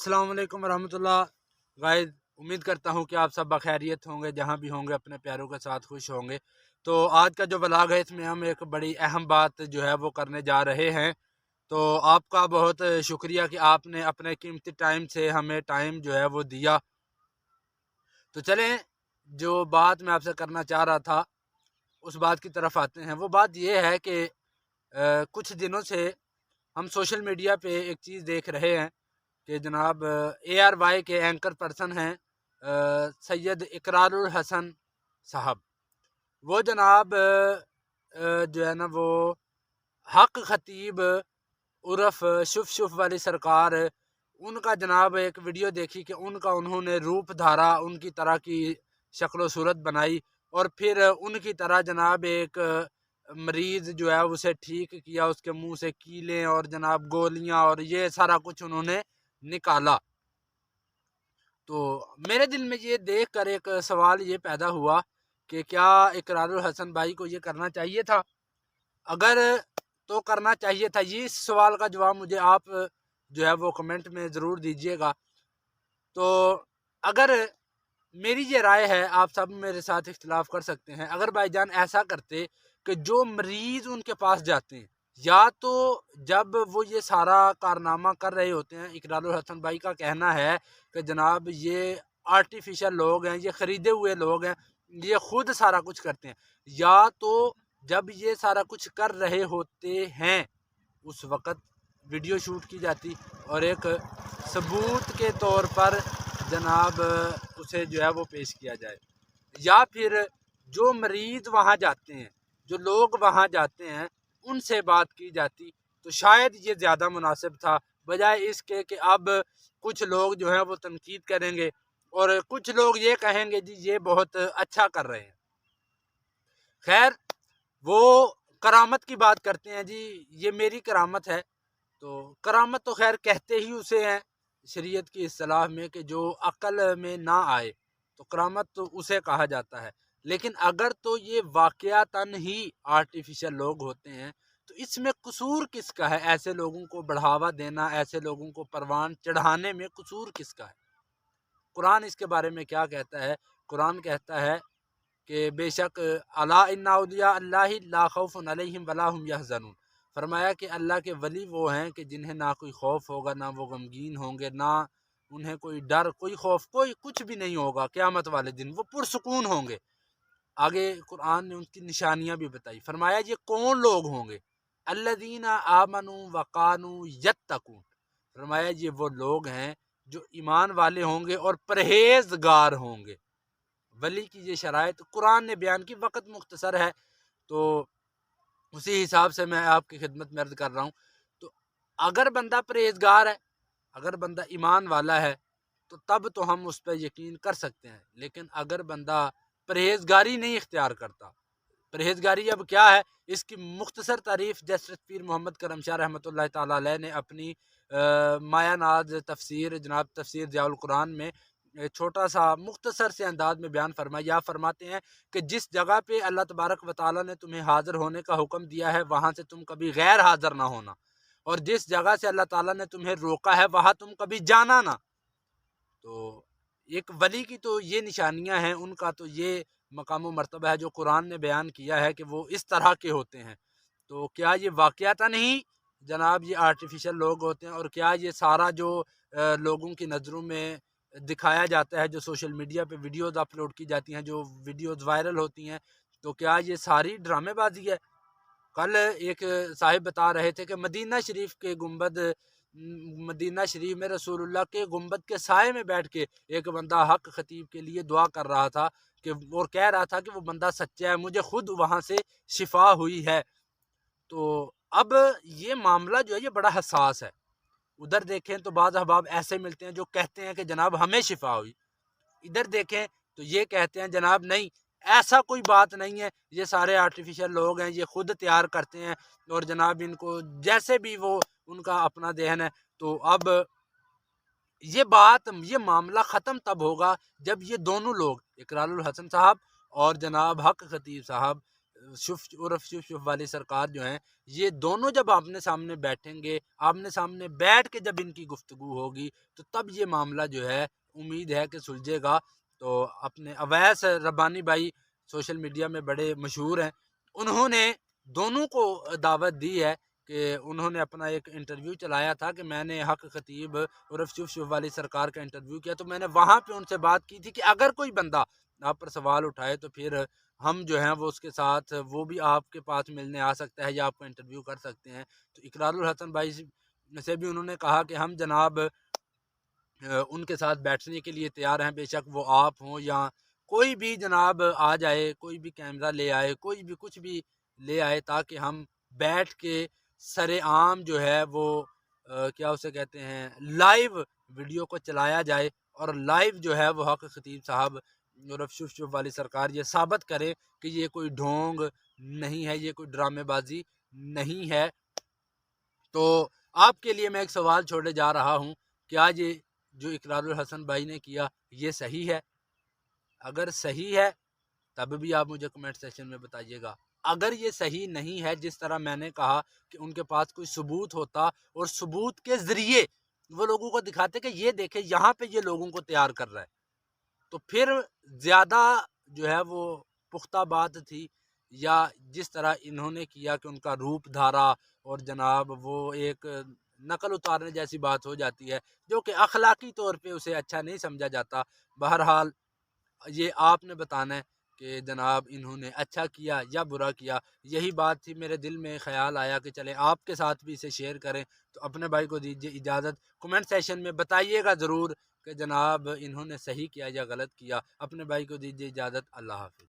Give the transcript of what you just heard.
अस्सलाम वालेकुम वरहमतुल्लाह। गाइस, उम्मीद करता हूँ कि आप सब बखैरियत होंगे, जहाँ भी होंगे अपने प्यारों के साथ खुश होंगे। तो आज का जो व्लॉग है इसमें हम एक बड़ी अहम बात जो है वो करने जा रहे हैं। तो आपका बहुत शुक्रिया कि आपने अपने कीमती टाइम से हमें टाइम जो है वो दिया। तो चलें, जो बात मैं आपसे करना चाह रहा था उस बात की तरफ आते हैं। वो बात ये है कि कुछ दिनों से हम सोशल मीडिया पे एक चीज़ देख रहे हैं कि जनाब ARY के एंकर पर्सन हैं सैयद इकरारुल हसन साहब। वो जनाब जो है ना वो हक खतीब उर्फ शुफ शुफ वाली सरकार, उनका जनाब एक वीडियो देखी कि उन्होंने रूप धारा उनकी तरह की शक्ल सूरत बनाई और फिर उनकी तरह जनाब एक मरीज़ जो है उसे ठीक किया, उसके मुंह से कीलें और जनाब गोलियां और ये सारा कुछ उन्होंने निकाला। तो मेरे दिल में ये देख कर एक सवाल ये पैदा हुआ कि क्या इकरारुल हसन भाई को ये करना चाहिए था? अगर तो करना चाहिए था, ये इस सवाल का जवाब मुझे आप जो है वो कमेंट में ज़रूर दीजिएगा। तो अगर मेरी ये राय है, आप सब मेरे साथ इख्तिलाफ कर सकते हैं, अगर भाईजान ऐसा करते कि जो मरीज़ उनके पास जाते हैं, या तो जब वो ये सारा कारनामा कर रहे होते हैं, इकरारुल हसन भाई का कहना है कि जनाब ये आर्टिफिशियल लोग हैं, ये ख़रीदे हुए लोग हैं, ये खुद सारा कुछ करते हैं, या तो जब ये सारा कुछ कर रहे होते हैं उस वक़्त वीडियो शूट की जाती और एक सबूत के तौर पर जनाब उसे जो है वो पेश किया जाए, या फिर जो मरीज़ वहाँ जाते हैं, जो लोग वहाँ जाते हैं, उनसे बात की जाती तो शायद ये ज़्यादा मुनासिब था, बजाय इसके कि अब कुछ लोग जो हैं वो तनकीद करेंगे और कुछ लोग ये कहेंगे जी ये बहुत अच्छा कर रहे हैं। खैर, वो करामत की बात करते हैं जी, ये मेरी करामत है। तो करामत तो खैर कहते ही उसे हैं शरीयत की इस्तिलाह में कि जो अक्ल में ना आए, तो करामत तो उसे कहा जाता है। लेकिन अगर तो ये वाक़यातन ही आर्टिफिशियल लोग होते हैं तो इसमें कसूर किसका है? ऐसे लोगों को बढ़ावा देना, ऐसे लोगों को परवान चढ़ाने में कसूर किसका है? कुरान इसके बारे में क्या कहता है? कुरान कहता है कि बेशक अला इन्ना औलिया अल्लाहि ला खौफुन अलैहिम वला हुम यहज़नून। फरमाया कि अल्लाह के वली वो हैं कि जिन्हें ना कोई खौफ होगा, ना वो गमगीन होंगे, ना उन्हें कोई डर, कोई खौफ, कोई कुछ भी नहीं होगा। क़यामत वाले दिन वो पुरसुकून होंगे। आगे कुरान ने उनकी निशानियां भी बताई। फरमाया ये कौन लोग होंगे? अल्लज़ीना आमनू वकानू यत्तकून। फरमाया ये वो लोग हैं जो ईमान वाले होंगे और परहेजगार होंगे। वली की ये शराइत कुरान ने बयान की। वक़्त मुख्तसर है तो उसी हिसाब से मैं आपकी खिदमत में अर्ज़ कर रहा हूँ। तो अगर बंदा परहेजगार है, अगर बंदा ईमान वाला है, तो तब तो हम उस पर यकीन कर सकते हैं। लेकिन अगर बंदा परहेजगारी नहीं इख्तियार करता, परहेजगारी अब क्या है, इसकी मुख्तसर तारीफ़ जस्टिस पीर मोहम्मद करम शाह रहमतुल्लाह ताला अलैह ने अपनी माया नाज तफसीर जनाब तफसीर ज़ियाउल कुरान में छोटा सा मुख्तसर से अंदाज में बयान फरमाया। या फरमाते हैं कि जिस जगह पे अल्लाह तबारक व तआला ने तुम्हें हाज़िर होने का हुक्म दिया है वहाँ से तुम कभी गैर हाज़िर ना होना, और जिस जगह से अल्लाह ताला ने तुम्हें रोका है वहाँ तुम कभी जाना ना। तो एक वली की तो ये निशानियां हैं, उनका तो ये मकाम मर्तबा है जो कुरान ने बयान किया है कि वो इस तरह के होते हैं। तो क्या ये वाक़यातन ही जनाब ये आर्टिफिशियल लोग होते हैं? और क्या ये सारा जो लोगों की नज़रों में दिखाया जाता है, जो सोशल मीडिया पे वीडियोज़ अपलोड की जाती हैं, जो वीडियोज़ वायरल होती हैं, तो क्या ये सारी ड्रामेबाजी है? कल एक साहिब बता रहे थे कि मदीना शरीफ के गुंबद, मदीना शरीफ में रसूलुल्लाह के गुंबद के साए में बैठ के एक बंदा हक खतीब के लिए दुआ कर रहा था कि और कह रहा था कि वो बंदा सच्चा है, मुझे खुद वहाँ से शिफा हुई है। तो अब ये मामला जो है ये बड़ा हसास है। उधर देखें तो बाज़ अहबाब ऐसे मिलते हैं जो कहते हैं कि जनाब हमें शिफा हुई, इधर देखें तो ये कहते हैं जनाब नहीं, ऐसा कोई बात नहीं है, ये सारे आर्टिफिशियल लोग हैं, ये खुद तैयार करते हैं और जनाब इनको जैसे भी वो उनका अपना देहन है। तो अब ये मामला ख़त्म तब होगा जब ये दोनों लोग इकरारुल हसन साहब और जनाब हक खतीब साहब شف والی سرکار جو ہیں، یہ دونوں جب آمنے سامنے بیٹھیں گے، آمنے سامنے بیٹھ کے جب ان کی گفتگو ہوگی تو تب یہ معاملہ جو ہے امید ہے کہ سلجھے گا۔ تو اپنے اویس ربانی بھائی سوشل میڈیا میں بڑے مشہور ہیں، انہوں نے دونوں کو دعوت دی ہے کہ انہوں نے اپنا ایک انٹرویو چلایا تھا کہ میں نے حق خطیب عرف شف والی سرکار کا انٹرویو کیا، تو میں نے وہاں پہ ان سے بات کی تھی کہ اگر کوئی بندہ آپ پر سوال اٹھائے تو پھر ہم جو ہیں وہ اس کے ساتھ، وہ بھی آپ کے پاس ملنے آ سکتا ہے یا آپ کو انٹرویو کر سکتے ہیں۔ تو اقرار الحسن بھائی سے بھی انہوں نے کہا کہ ہم جناب ان کے ساتھ بیٹھنے کے لیے تیار ہیں، بے شک وہ آپ ہوں یا کوئی بھی جناب آ جائے، کوئی بھی کیمرہ لے آئے، کوئی بھی کچھ بھی لے آئے، تاکہ ہم بیٹھ کے سر عام جو ہے وہ کیا اسے کہتے ہیں لائیو ویڈیو کو چلایا جائے، اور لائیو جو ہے وہ حق خطیب صاحب عرف شف والی سرکار یہ ثابت کرے کہ یہ کوئی ڈھونگ نہیں ہے، یہ کوئی ڈرامے بازی نہیں ہے۔ تو آپ کے لیے میں ایک سوال چھوڑے جا رہا ہوں، کیا یہ جو اقرار الحسن بھائی نے کیا یہ صحیح ہے؟ اگر صحیح ہے تب بھی آپ مجھے کمنٹ سیکشن میں بتائیے گا، اگر یہ صحیح نہیں ہے، جس طرح میں نے کہا کہ ان کے پاس کوئی ثبوت ہوتا اور ثبوت کے ذریعے وہ لوگوں کو دکھاتے کہ یہ دیکھیں یہاں پہ یہ لوگوں کو تیار کر رہا ہے، تو پھر زیادہ جو ہے وہ پختہ بات تھی۔ یا جس طرح انہوں نے کیا کہ ان کا روپ دھارا اور جناب وہ ایک نقل اتارنے جیسی بات ہو جاتی ہے، جو کہ اخلاقی طور پہ اسے اچھا نہیں سمجھا جاتا۔ بہرحال یہ آپ نے بتانا ہے کہ جناب انہوں نے اچھا کیا یا برا کیا۔ یہی بات تھی، میرے دل میں خیال آیا کہ چلے آپ کے ساتھ بھی اسے شیئر کریں۔ تو اپنے بھائی کو دیجیے اجازت، کمنٹ سیشن میں بتائیے گا ضرور کہ جناب انہوں نے صحیح کیا یا غلط کیا۔ اپنے بھائی کو دیجیے اجازت، اللہ حافظ۔